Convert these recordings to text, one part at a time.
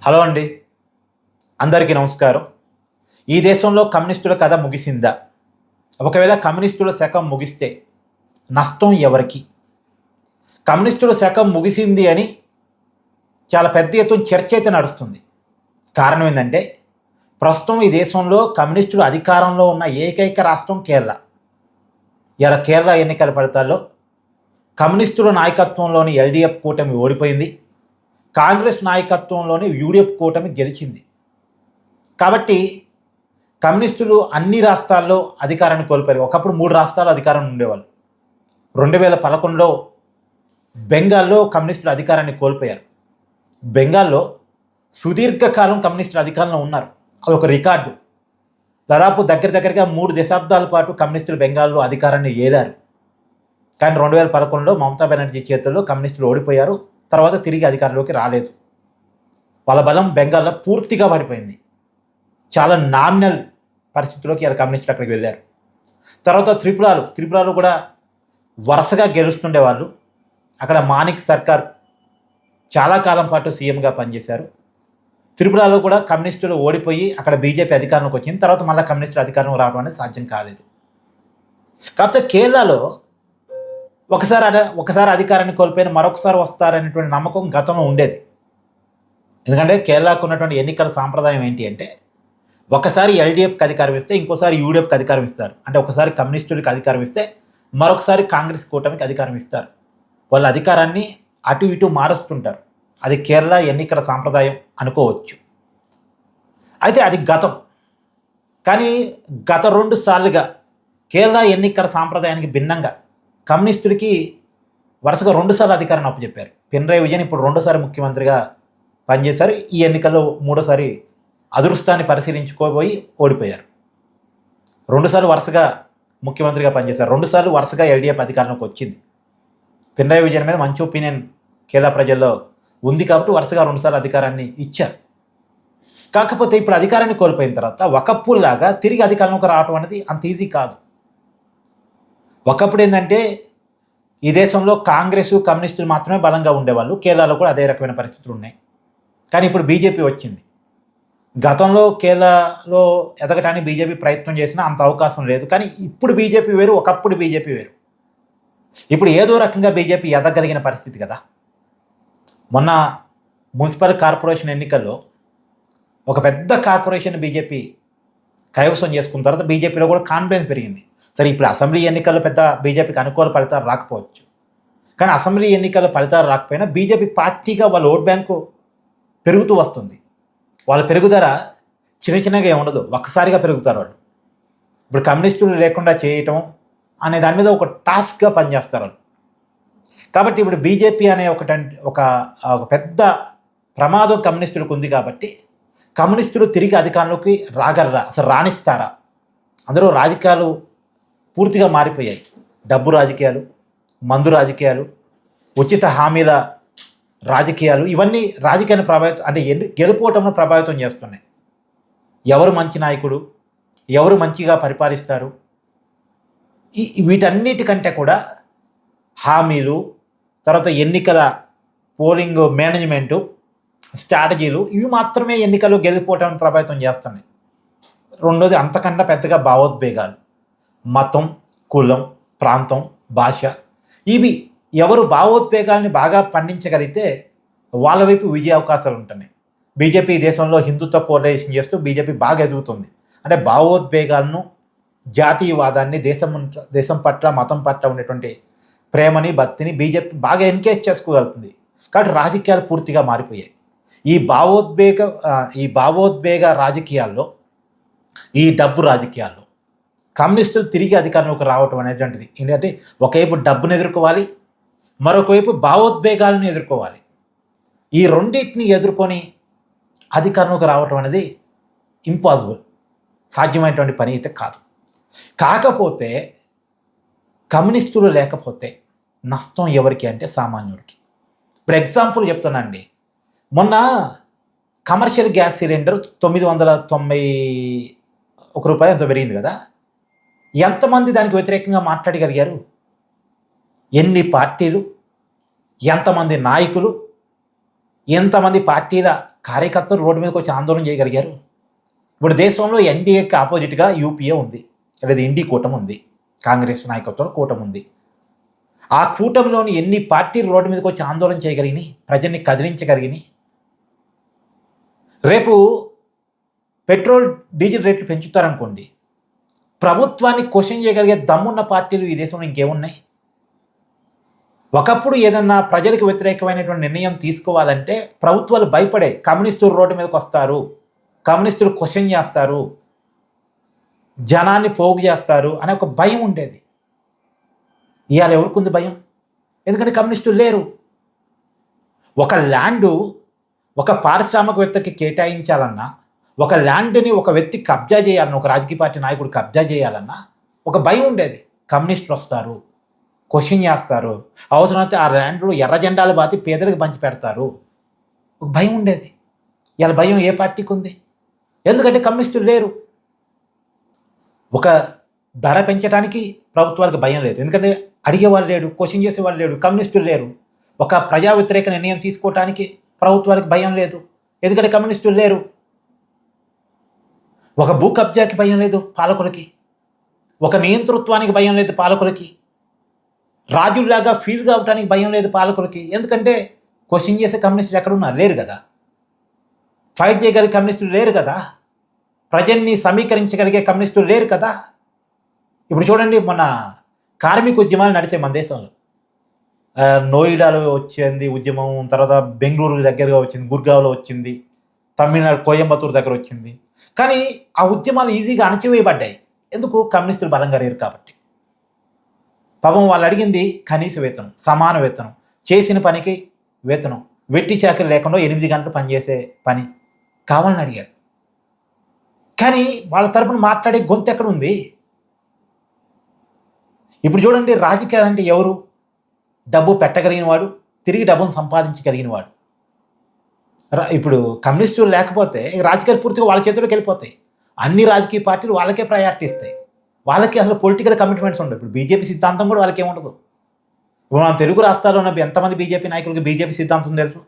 Hello అండి. అందరికీ నమస్కారం. ఈ దేశంలో కమ్యూనిస్టుల కథ ముగిసిందా? ఒకవేళ కమ్యూనిస్టుల శకం ముగిస్తే నష్టం ఎవరికి? కమ్యూనిస్టుల శకం ముగిసింది అని చాలా పెద్ద ఎత్తున చర్చ అయితే నడుస్తుంది. కారణం ఏందంటే, ప్రస్తుతం ఈ దేశంలో కమ్యూనిస్టులు అధికారంలో ఉన్న ఏకైక రాష్ట్రం కేరళ. ఇయాల కేరళ ఎన్నికల ఫలితాల్లో కమ్యూనిస్టుల నాయకత్వంలోని ఎల్‌డీఎఫ్ కూటమి ఓడిపోయింది. కాంగ్రెస్ నాయకత్వంలోని యూడీఎఫ్ కూటమి గెలిచింది. కాబట్టి కమ్యూనిస్టులు అన్ని రాష్ట్రాల్లో అధికారాన్ని కోల్పోయారు. ఒకప్పుడు 3 రాష్ట్రాల్లో అధికారంలో ఉండేవాళ్ళు. 2011లో బెంగాల్‌లో కమ్యూనిస్టులు అధికారాన్ని కోల్పోయారు. బెంగాల్‌లో సుదీర్ఘకాలం కమ్యూనిస్టులు అధికారంలో ఉన్నారు. అదొక రికార్డు. దాదాపు దగ్గరగా 3 దశాబ్దాల పాటు కమ్యూనిస్టులు బెంగాల్‌లో అధికారాన్ని ఏలారు. కానీ 2011లో మమతా బెనర్జీ చేతుల్లో కమ్యూనిస్టులు ఓడిపోయారు. తర్వాత తిరిగి అధికారంలోకి రాలేదు. వాళ్ళ బలం బెంగాల్‌లో పూర్తిగా పడిపోయింది. చాలా నామినల్ పరిస్థితిలోకి ఇలా కమ్యూనిస్టులు అక్కడికి వెళ్ళారు. తర్వాత త్రిపురలో కూడా వరుసగా గెలుస్తుండేవాళ్ళు. అక్కడ మాణిక్ సర్కార్ చాలా కాలం పాటు సీఎంగా పనిచేశారు. త్రిపురలో కూడా కమ్యూనిస్టులు ఓడిపోయి అక్కడ బీజేపీ అధికారంలోకి వచ్చింది. తర్వాత మళ్ళీ కమ్యూనిస్టులు అధికారంలోకి రావడం అనేది సాధ్యం కాలేదు. కాకపోతే కేరళలో ఒకసారి అధికారాన్ని కోల్పోయిన మరొకసారి వస్తారనేటువంటి నమ్మకం గతంలో ఉండేది. ఎందుకంటే కేరళకు ఉన్నటువంటి ఎన్నికల సాంప్రదాయం ఏంటి అంటే, ఒకసారి ఎల్‌డీఎఫ్‌కి అధికారం ఇస్తే ఇంకోసారి యూడీఎఫ్‌కి అధికారం ఇస్తారు. అంటే ఒకసారి కమ్యూనిస్టులకి అధికారం ఇస్తే మరొకసారి కాంగ్రెస్ కూటమికి అధికారం ఇస్తారు. వాళ్ళ అధికారాన్ని అటు ఇటు మారుస్తుంటారు. అది కేరళ ఎన్నికల సాంప్రదాయం అనుకోవచ్చు. అయితే అది గతం. కానీ గత 2 సార్లుగా కేరళ ఎన్నికల సాంప్రదాయానికి భిన్నంగా కమ్యూనిస్టులకి వరుసగా 2 సార్లు అధికారాన్ని అప్పచెప్పారు. పినరయి విజయన్ ఇప్పుడు రెండోసారి ముఖ్యమంత్రిగా పనిచేశారు. ఈ ఎన్నికల్లో మూడోసారి అదృష్టాన్ని పరిశీలించుకోబోయి ఓడిపోయారు. 2 సార్లు వరుసగా ముఖ్యమంత్రిగా పనిచేశారు. 2 సార్లు వరుసగా ఎల్‌డీఎఫ్ అధికారంలోకి వచ్చింది. పినరయి విజయన్ మీద మంచి ఒపీనియన్ కేరళ ప్రజల్లో ఉంది కాబట్టి వరుసగా 2 సార్లు అధికారాన్ని ఇచ్చారు. కాకపోతే ఇప్పుడు అధికారాన్ని కోల్పోయిన తర్వాత ఒకప్పుడులాగా తిరిగి అధికారంలోకి రావడం అనేది అంత ఈజీ కాదు. ఒకప్పుడు ఏంటంటే, ఈ దేశంలో కాంగ్రెస్, కమ్యూనిస్టులు మాత్రమే బలంగా ఉండేవాళ్ళు. కేరళలో కూడా అదే రకమైన పరిస్థితులు ఉన్నాయి. కానీ ఇప్పుడు బీజేపీ వచ్చింది. గతంలో కేరళలో ఎదగటానికి బీజేపీ ప్రయత్నం చేసినా అంత అవకాశం లేదు. కానీ ఇప్పుడు బీజేపీ వేరు, ఒకప్పుడు బీజేపీ వేరు. ఇప్పుడు ఏదో రకంగా బీజేపీ ఎదగలిగిన పరిస్థితి కదా. మొన్న మున్సిపల్ కార్పొరేషన్ ఎన్నికల్లో ఒక పెద్ద కార్పొరేషన్ బీజేపీ కైవసం చేసుకున్న తర్వాత బీజేపీలో కూడా కాన్ఫిడెన్స్ పెరిగింది. సరే, ఇప్పుడు అసెంబ్లీ ఎన్నికల్లో పెద్ద బీజేపీకి అనుకూల ఫలితాలు రాకపోవచ్చు. కానీ అసెంబ్లీ ఎన్నికల్లో ఫలితాలు రాకపోయినా బీజేపీ పార్టీగా వాళ్ళ ఓట్ బ్యాంకు పెరుగుతూ వస్తుంది. వాళ్ళ పెరుగుదల చిన్నగా ఉండదు, ఒక్కసారిగా పెరుగుతారు వాళ్ళు. ఇప్పుడు కమ్యూనిస్టులు లేకుండా చేయటం అనే దాని మీద ఒక టాస్క్గా పనిచేస్తారు వాళ్ళు. కాబట్టి ఇప్పుడు బీజేపీ అనే ఒక పెద్ద ప్రమాదం కమ్యూనిస్టులకు ఉంది. కాబట్టి కమ్యూనిస్టులు తిరిగి అధికారంలోకి రాగలరా, అసలు రాణిస్తారా? అందులో రాజకీయాలు పూర్తిగా మారిపోయాయి. డబ్బు రాజకీయాలు, మందు రాజకీయాలు, ఉచిత హామీల రాజకీయాలు, ఇవన్నీ రాజకీయాన్ని ప్రభావితం, అంటే గెలుపోవటంలో ప్రభావితం చేస్తున్నాయి. ఎవరు మంచి నాయకుడు, ఎవరు మంచిగా పరిపాలిస్తారు, వీటన్నిటికంటే కూడా హామీలు, తర్వాత ఎన్నికల పోలింగ్ మేనేజ్మెంటు, స్ట్రాటజీలు, ఇవి మాత్రమే ఎన్నికల్లో గెలిపోవటాన్ని ప్రభావితం చేస్తున్నాయి. రెండోది అంతకన్నా పెద్దగా భావోద్వేగాలు, మతం, కులం, ప్రాంతం, భాష, ఇవి ఎవరు భావోద్వేగాల్ని బాగా పండించగలిగితే వాళ్ళ వైపు విజయ అవకాశాలు ఉంటున్నాయి. బీజేపీ దేశంలో హిందుత్వ పోలరైజేషన్ చేస్తూ బీజేపీ బాగా ఎదుగుతుంది. అంటే భావోద్వేగాలను, జాతీయవాదాన్ని, దేశం పట్ల, మతం పట్ల ఉండేటువంటి ప్రేమని, భక్తిని బీజేపీ బాగా ఎన్కేజ్ చేసుకోగలుగుతుంది. కాబట్టి రాజకీయాలు పూర్తిగా మారిపోయాయి. ఈ భావోద్వేగ రాజకీయాల్లో, ఈ డబ్బు రాజకీయాల్లో కమ్యూనిస్టులు తిరిగి అధికారంలోకి రావటం అనేటువంటిది ఏంటంటే, ఒకవైపు డబ్బును ఎదుర్కోవాలి, మరొకవైపు భావోద్వేగాలను ఎదుర్కోవాలి. ఈ రెండింటిని ఎదుర్కొని అధికారంలోకి రావటం అనేది ఇంపాసిబుల్, సాధ్యమైనటువంటి పని అయితే కాదు. కాకపోతే కమ్యూనిస్టులు లేకపోతే నష్టం ఎవరికి అంటే సామాన్యుడికి. ఇప్పుడు ఎగ్జాంపుల్ చెప్తానండి. మొన్న కమర్షియల్ గ్యాస్ సిలిండర్ ₹991 ఎంతో పెరిగింది కదా. ఎంతమంది దానికి వ్యతిరేకంగా మాట్లాడగలిగారు? ఎన్ని పార్టీలు, ఎంతమంది నాయకులు, ఎంతమంది పార్టీల కార్యకర్తలు రోడ్డు మీదకి వచ్చి ఆందోళన చేయగలిగారు? ఇప్పుడు దేశంలో ఎన్డీఏకి ఆపోజిట్గా యూపీఏ ఉంది, లేదా ఇండి కూటమి ఉంది, కాంగ్రెస్ నాయకత్వంలో కూటమి ఉంది. ఆ కూటమిలోని ఎన్ని పార్టీలు రోడ్డు మీదకి వచ్చి ఆందోళన చేయగలిగినాయి, ప్రజల్ని కదిలించగలిగినాయి? రేపు పెట్రోల్ డీజిల్ రేట్లు పెంచుతారనుకోండి, ప్రభుత్వాన్ని క్వశ్చన్ చేయగలిగే దమ్మున్న పార్టీలు ఈ దేశంలో ఇంకేమున్నాయి? ఒకప్పుడు ఏదన్నా ప్రజలకు వ్యతిరేకమైనటువంటి నిర్ణయం తీసుకోవాలంటే ప్రభుత్వాలు భయపడే, కమ్యూనిస్టులు రోడ్డు మీదకి వస్తారు, కమ్యూనిస్టులు క్వశ్చన్ చేస్తారు, జనాన్ని పోగు చేస్తారు అనే ఒక భయం ఉండేది. ఇవాళ ఎవరికి ఉంది భయం? ఎందుకంటే కమ్యూనిస్టులు లేరు. ఒక ల్యాండు ఒక పారిశ్రామికవేత్తకి కేటాయించాలన్నా, ఒక ల్యాండ్ని ఒక వ్యక్తి కబ్జా చేయాలన్నా, ఒక రాజకీయ పార్టీ నాయకుడు కబ్జా చేయాలన్నా ఒక భయం ఉండేది. కమ్యూనిస్టులు వస్తారు, క్వశ్చన్ చేస్తారు, అవసరమైతే ఆ ల్యాండ్లో ఎర్ర జెండాలు బాతి పేదలకు పంచి పెడతారు, ఒక భయం ఉండేది. ఇలా భయం ఏ పార్టీకి ఉంది? ఎందుకంటే కమ్యూనిస్టులు లేరు. ఒక ధర పెంచడానికి ప్రభుత్వాలకు భయం లేదు, ఎందుకంటే అడిగేవాళ్ళు లేడు, క్వశ్చన్ చేసేవాళ్ళు లేడు, కమ్యూనిస్టులు లేరు. ఒక ప్రజా వ్యతిరేక నిర్ణయం తీసుకోవడానికి ప్రభుత్వాలకు భయం లేదు, ఎందుకంటే కమ్యూనిస్టులు లేరు. ఒక భూ కబ్జాకి భయం లేదు పాలకులకి, ఒక నియంతృత్వానికి భయం లేదు పాలకులకి, రాజుల్లాగా ఫీల్ కావడానికి భయం లేదు పాలకులకి, ఎందుకంటే క్వశ్చన్ చేసే కమ్యూనిస్టులు ఎక్కడున్నారు? లేరు కదా. ఫైట్ చేయగలిగే కమ్యూనిస్టులు లేరు కదా. ప్రజల్ని సమీకరించగలిగే కమ్యూనిస్టులు లేరు కదా. ఇప్పుడు చూడండి, మొన్న కార్మిక ఉద్యమాలు నడిచాయి మన దేశంలో. నోయిడాలో వచ్చింది ఉద్యమం, తర్వాత బెంగళూరు దగ్గరగా వచ్చింది, గుర్గావ్లో వచ్చింది, తమిళనాడు కోయంబత్తూరు దగ్గర వచ్చింది. కానీ ఆ ఉద్యమాలు ఈజీగా అణచివేయబడ్డాయి. ఎందుకు? కమ్యూనిస్టులు బలంగా లేరు కాబట్టి. పాపం వాళ్ళు అడిగింది కనీస వేతనం, సమాన వేతనం, చేసిన పనికి వేతనం, వెట్టి చాకరీ లేకుండా 8 గంటలు పనిచేసే పని కావాలని అడిగారు. కానీ వాళ్ళ తరపున మాట్లాడే గొంతు ఎక్కడ ఉంది? ఇప్పుడు చూడండి, రాజకీయాలు అంటే ఎవరు? డబ్బు పెట్టగలిగిన వాడు, తిరిగి డబ్బును సంపాదించగలిగిన వాడు. ఇప్పుడు కమ్యూనిస్టులు లేకపోతే రాజకీయాలు పూర్తిగా వాళ్ళ చేతిలోకి వెళ్ళిపోతాయి. అన్ని రాజకీయ పార్టీలు వాళ్ళకే ప్రయారిటీ ఇస్తాయి. వాళ్ళకి అసలు పొలిటికల్ కమిట్మెంట్స్ ఉండవు. ఇప్పుడు బీజేపీ సిద్ధాంతం కూడా వాళ్ళకి ఏముండదు. ఇప్పుడు మన తెలుగు రాష్ట్రాల్లో ఉన్న ఎంతమంది బీజేపీ నాయకులకి బీజేపీ సిద్ధాంతం తెలుసు?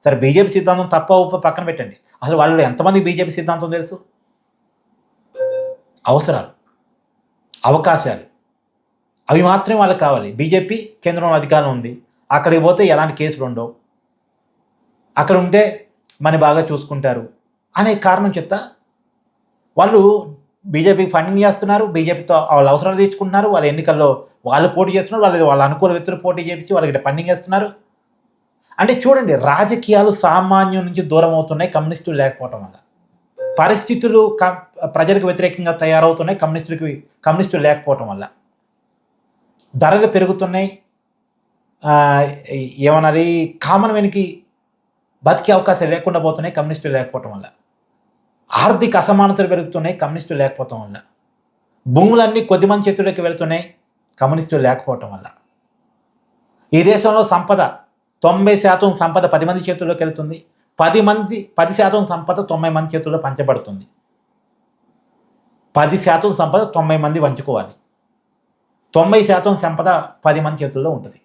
సరే, బీజేపీ సిద్ధాంతం తప్ప ఉప్ప పక్కన పెట్టండి, అసలు వాళ్ళు ఎంతమంది బీజేపీ సిద్ధాంతం తెలుసు? అవసరాలు, అవకాశాలు, అవి మాత్రమే వాళ్ళకి కావాలి. బీజేపీ కేంద్రంలో అధికారం ఉంది, అక్కడికి పోతే ఎలాంటి కేసులు ఉండవు, అక్కడ ఉంటే మన బాగా చూసుకుంటారు అనే కారణం చెప్తా వాళ్ళు బీజేపీకి ఫండింగ్ చేస్తున్నారు, బీజేపీతో వాళ్ళ అవసరాలు తీర్చుకుంటున్నారు, వాళ్ళ ఎన్నికల్లో వాళ్ళు పోటీ చేస్తున్నారు, వాళ్ళ అనుకూల వ్యక్తులు పోటీ చేయించి వాళ్ళకి ఫండింగ్ చేస్తున్నారు. అంటే చూడండి, రాజకీయాలు సామాన్యం నుంచి దూరం అవుతున్నాయి కమ్యూనిస్టులు లేకపోవటం వల్ల. పరిస్థితులు ప్రజలకు వ్యతిరేకంగా తయారవుతున్నాయి కమ్యూనిస్టులు లేకపోవటం వల్ల. ధరలు పెరుగుతున్నాయి, ఏమనాలి, కామన్ వెనికి బతికే అవకాశాలు లేకుండా పోతున్నాయి కమ్యూనిస్టులు లేకపోవటం వల్ల. ఆర్థిక అసమానతలు పెరుగుతున్నాయి కమ్యూనిస్టులు లేకపోవటం వల్ల. భూములన్నీ కొద్దిమంది చేతుల్లోకి వెళుతున్నాయి కమ్యూనిస్టులు లేకపోవటం వల్ల. ఈ దేశంలో సంపద 90% సంపద 10 మంది చేతుల్లోకి వెళుతుంది, 10% సంపద 90 మంది చేతుల్లో పంచబడుతుంది. 10% సంపద 90 మంది పంచుకోవాలి, 90% సంపద 10 మంది చేతుల్లో ఉంటుంది.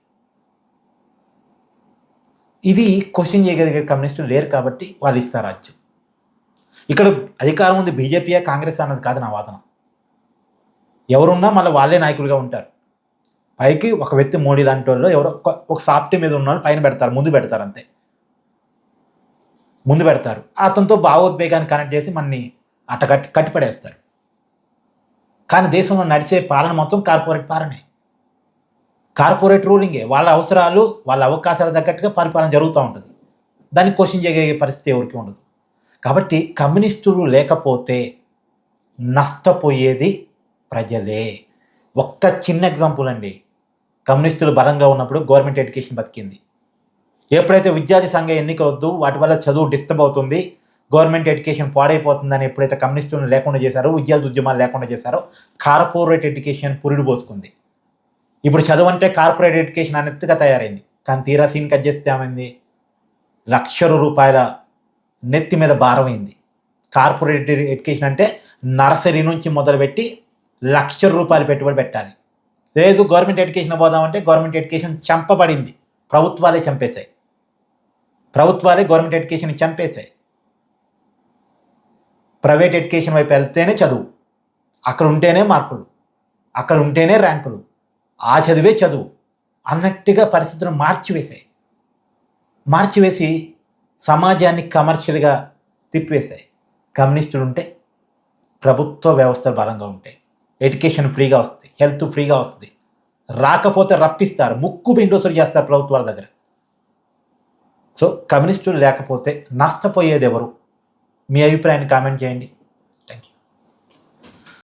ఇది క్వశ్చన్ చేయగలిగే కమ్యూనిస్టులు లేరు కాబట్టి వాళ్ళు ఇస్తారు రాజ్యం. ఇక్కడ అధికారం ఉంది బీజేపీయే కాంగ్రెస్ అన్నది కాదు నా వాదన. ఎవరున్నా మళ్ళీ వాళ్ళే నాయకులుగా ఉంటారు. పైకి ఒక వ్యక్తి మోడీ లాంటి వాళ్ళు ఎవరో ఒక సాఫ్ట్వేర్ మీద ఉన్న పైన పెడతారు, ముందు పెడతారు, అంతే ముందు పెడతారు. అతనితో భావోద్వేగాన్ని కనెక్ట్ చేసి మనని కట్టిపడేస్తారు. కానీ దేశంలో నడిచే పాలన మొత్తం కార్పొరేట్ పాలనే, కార్పొరేట్ రూలింగే. వాళ్ళ అవసరాలు వాళ్ళ అవకాశాల తగ్గట్టుగా పరిపాలన జరుగుతూ ఉంటుంది. దాన్ని క్వశ్చన్ చేయగలిగే పరిస్థితి ఎవరికి ఉండదు. కాబట్టి కమ్యూనిస్టులు లేకపోతే నష్టపోయేది ప్రజలే. ఒక్క చిన్న ఎగ్జాంపుల్ అండి, కమ్యూనిస్టులు బలంగా ఉన్నప్పుడు గవర్నమెంట్ ఎడ్యుకేషన్ బతికింది. ఎప్పుడైతే విద్యార్థి సంఘ ఎన్నికలు వద్దు, వాటి వల్ల చదువు డిస్టర్బ్ అవుతుంది, గవర్నమెంట్ ఎడ్యుకేషన్ పాడైపోతుందని ఎప్పుడైతే కమ్యూనిస్టులను లేకుండా చేశారో, విద్యార్థి ఉద్యమాలు లేకుండా చేశారో, కార్పొరేట్ ఎడ్యుకేషన్ పురుడు పోసుకుంది. ఇప్పుడు చదువు అంటే కార్పొరేట్ ఎడ్యుకేషన్ అన్నట్టుగా తయారైంది. కానీ తీరా సీన్ కట్ చేస్తే ఏమైంది? ₹1,00,000 నెత్తి మీద భారమైంది. కార్పొరేట్ ఎడ్యుకేషన్ అంటే నర్సరీ నుంచి మొదలుపెట్టి ₹1,00,000 పెట్టుబడి పెట్టాలి. లేదు గవర్నమెంట్ ఎడ్యుకేషన్ పోదామంటే గవర్నమెంట్ ఎడ్యుకేషన్ చంపబడింది, ప్రభుత్వాలే చంపేశాయి, ప్రభుత్వాలే గవర్నమెంట్ ఎడ్యుకేషన్ చంపేశాయి. ప్రైవేట్ ఎడ్యుకేషన్ వైపు వెళ్తేనే చదువు, అక్కడ ఉంటేనే మార్కులు, అక్కడ ఉంటేనే ర్యాంకులు, ఆ చదివే చదువు అన్నట్టుగా పరిస్థితులను మార్చివేసి సమాజాన్ని కమర్షియల్గా తిప్పివేశాయి. కమ్యూనిస్టులు ఉంటే ప్రభుత్వ వ్యవస్థలు బలంగా ఉంటాయి, ఎడ్యుకేషన్ ఫ్రీగా వస్తుంది, హెల్త్ ఫ్రీగా వస్తుంది. రాకపోతే రప్పిస్తారు, ముక్కు పిండోసలు చేస్తారు ప్రభుత్వాల దగ్గర. సో కమ్యూనిస్టులు లేకపోతే నష్టపోయేది ఎవరు? మీ అభిప్రాయాన్ని కామెంట్ చేయండి.